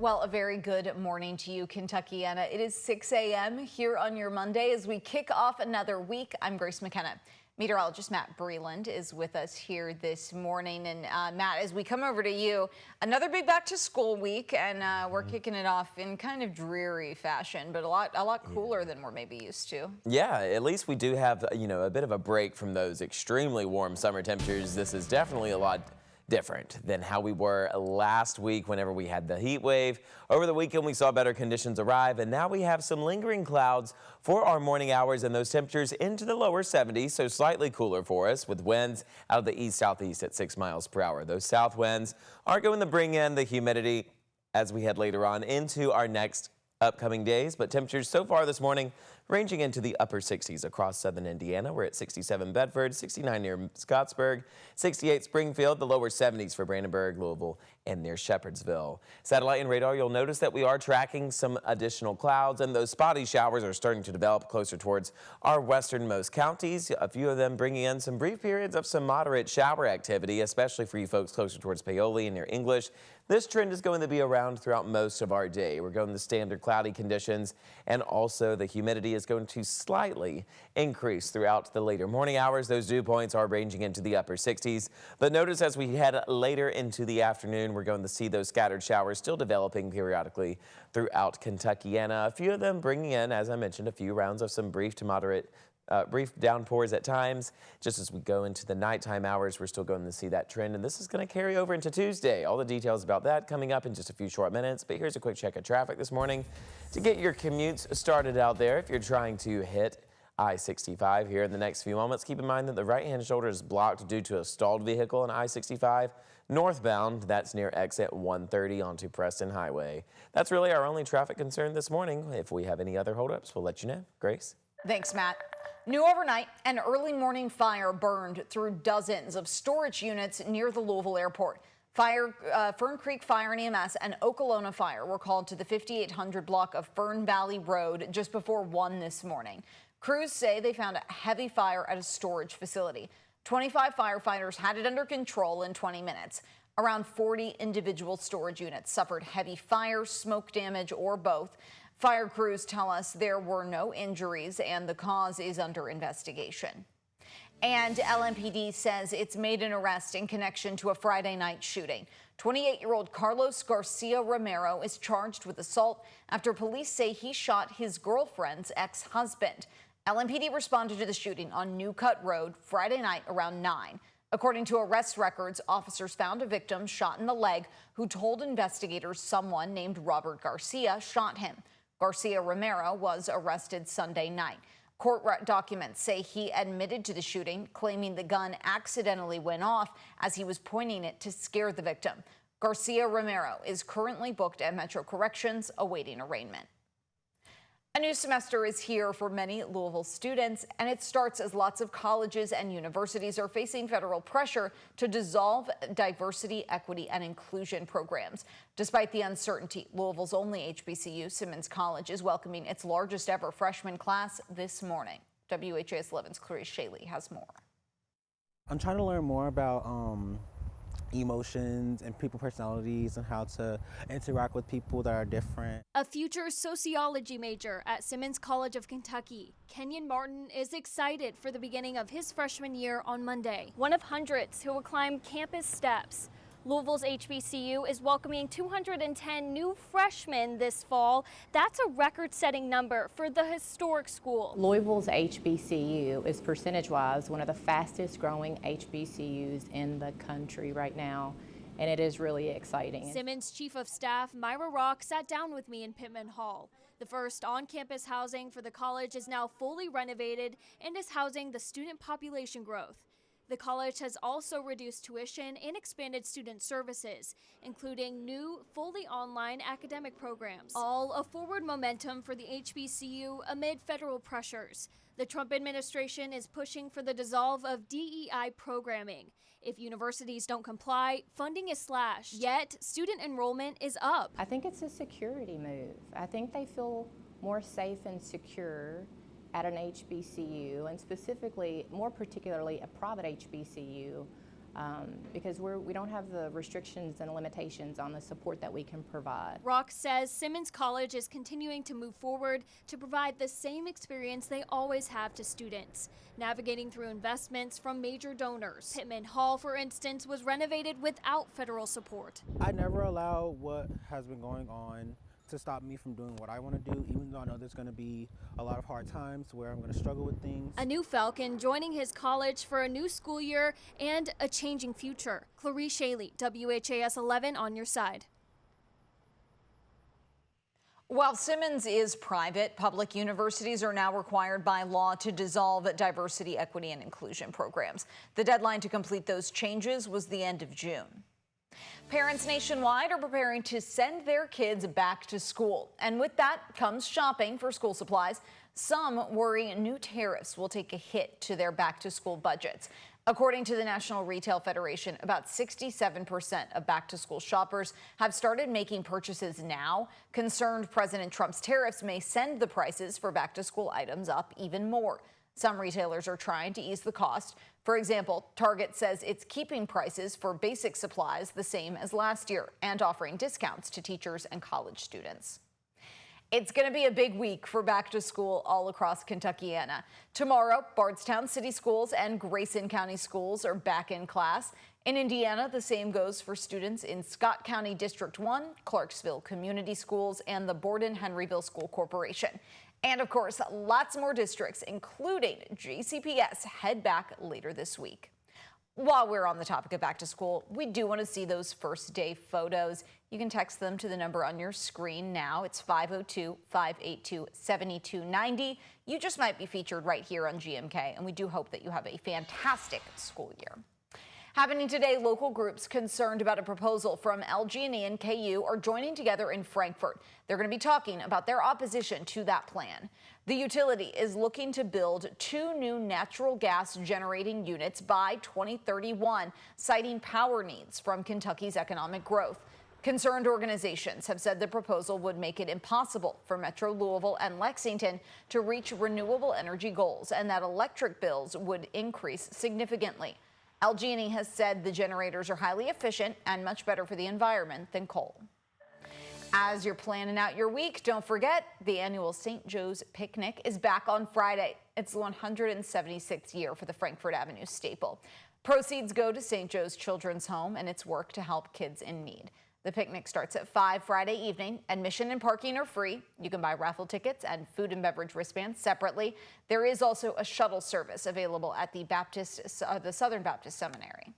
Well, a very good morning to you, Kentuckiana. It is 6 a.m. here on your Monday as we kick off another week. I'm Grace McKenna. Meteorologist Matt Breland is with us here this morning. And Matt, as we come over to you, another big back to school week, and we're kicking it off in kind of dreary fashion, but a lot cooler than we're maybe used to. Yeah, at least we do have, a bit of a break from those extremely warm summer temperatures. This is definitely a lot different than how we were last week whenever we had the heat wave. Over the weekend, we saw better conditions arrive, and now we have some lingering clouds for our morning hours and those temperatures into the lower 70s, so slightly cooler for us with winds out of the east-southeast at 6 miles per hour. Those south winds are going to bring in the humidity as we head later on into our next upcoming days, but temperatures so far this morning ranging into the upper 60s across southern Indiana. We're at 67 Bedford, 69 near Scottsburg, 68 Springfield, the lower 70s for Brandenburg, Louisville, and near Shepherdsville. Satellite and radar, you'll notice that we are tracking some additional clouds, and those spotty showers are starting to develop closer towards our westernmost counties. A few of them bringing in some brief periods of some moderate shower activity, especially for you folks closer towards Paoli and near English. This trend is going to be around throughout most of our day. We're going to standard cloudy conditions, and also the humidity is going to slightly increase throughout the later morning hours. Those dew points are ranging into the upper 60s. But notice as we head later into the afternoon, we're going to see those scattered showers still developing periodically throughout Kentuckiana. A few of them bringing in, as I mentioned, a few rounds of some brief to moderate brief downpours at times. Just as we go into the nighttime hours, we're still going to see that trend, and this is going to carry over into Tuesday. All the details about that coming up in just a few short minutes, but here's a quick check of traffic this morning to get your commutes started out there. If you're trying to hit I-65 here in the next few moments, keep in mind that the right-hand shoulder is blocked due to a stalled vehicle on I-65 northbound. That's near exit 130 onto Preston Highway. That's really our only traffic concern this morning. If we have any other holdups, we'll let you know. Grace? Thanks, Matt. New overnight, an early morning fire burned through dozens of storage units near the Louisville airport. Fern Creek Fire and EMS and Okolona Fire were called to the 5800 block of Fern Valley Road just before 1 this morning. Crews say they found a heavy fire at a storage facility. 25 firefighters had it under control in 20 minutes. Around 40 individual storage units suffered heavy fire, smoke damage, or both. Fire crews tell us there were no injuries and the cause is under investigation. And LMPD says it's made an arrest in connection to a Friday night shooting. 28-year-old Carlos Garcia Romero is charged with assault after police say he shot his girlfriend's ex-husband. LMPD responded to the shooting on New Cut Road Friday night around 9. According to arrest records, officers found a victim shot in the leg who told investigators someone named Robert Garcia shot him. Garcia Romero was arrested Sunday night. Court documents say he admitted to the shooting, claiming the gun accidentally went off as he was pointing it to scare the victim. Garcia Romero is currently booked at Metro Corrections awaiting arraignment. A new semester is here for many Louisville students, and it starts as lots of colleges and universities are facing federal pressure to dissolve diversity, equity, and inclusion programs. Despite the uncertainty, Louisville's only HBCU, Simmons College, is welcoming its largest ever freshman class this morning. WHAS11's Clarice Shaley has more. I'm trying to learn more about emotions and people personalities and how to interact with people that are different. A future sociology major at Simmons College of Kentucky, Kenyon Martin is excited for the beginning of his freshman year on Monday. One of hundreds who will climb campus steps. Louisville's HBCU is welcoming 210 new freshmen this fall. That's a record-setting number for the historic school. Louisville's HBCU is percentage-wise one of the fastest growing HBCUs in the country right now, and it is really exciting. Simmons Chief of Staff Myra Rock sat down with me in Pittman Hall. The first on-campus housing for the college is now fully renovated and is housing the student population growth. The college has also reduced tuition and expanded student services, including new, fully online academic programs. All a forward momentum for the HBCU amid federal pressures. The Trump administration is pushing for the dissolve of DEI programming. If universities don't comply, funding is slashed. Yet, student enrollment is up. I think it's a security move. I think they feel more safe and secure at an HBCU, and specifically, more particularly, a private HBCU, because we don't have the restrictions and limitations on the support that we can provide. Rock says Simmons College is continuing to move forward to provide the same experience they always have to students, navigating through investments from major donors. Pittman Hall, for instance, was renovated without federal support. I never allow what has been going on to stop me from doing what I want to do, even though I know there's going to be a lot of hard times where I'm going to struggle with things. A new Falcon joining his college for a new school year and a changing future. Clarice Shaley, WHAS11 on your side. While Simmons is private, public universities are now required by law to dissolve diversity, equity, and inclusion programs. The deadline to complete those changes was the end of June. Parents nationwide are preparing to send their kids back to school. And with that comes shopping for school supplies. Some worry new tariffs will take a hit to their back-to-school budgets. According to the National Retail Federation, about 67% of back-to-school shoppers have started making purchases now. Concerned President Trump's tariffs may send the prices for back-to-school items up even more. Some retailers are trying to ease the cost. For example, Target says it's keeping prices for basic supplies the same as last year and offering discounts to teachers and college students. It's going to be a big week for back to school all across Kentuckiana. Tomorrow, Bardstown City Schools and Grayson County Schools are back in class. In Indiana, the same goes for students in Scott County District 1, Clarksville Community Schools, and the Borden-Henryville School Corporation. And of course, lots more districts, including JCPS, head back later this week. While we're on the topic of back to school, we do want to see those first day photos. You can text them to the number on your screen now. It's 502-582-7290. You just might be featured right here on GMK, and we do hope that you have a fantastic school year. Happening today, local groups concerned about a proposal from LG&E and KU are joining together in Frankfort. They're going to be talking about their opposition to that plan. The utility is looking to build 2 new natural gas generating units by 2031, citing power needs from Kentucky's economic growth. Concerned organizations have said the proposal would make it impossible for Metro Louisville and Lexington to reach renewable energy goals, and that electric bills would increase significantly. LG&E has said the generators are highly efficient and much better for the environment than coal. As you're planning out your week, don't forget the annual St. Joe's Picnic is back on Friday. It's the 176th year for the Frankfort Avenue staple. Proceeds go to St. Joe's Children's Home and its work to help kids in need. The picnic starts at 5 Friday evening. Admission and parking are free. You can buy raffle tickets and food and beverage wristbands separately. There is also a shuttle service available at the Southern Baptist Seminary.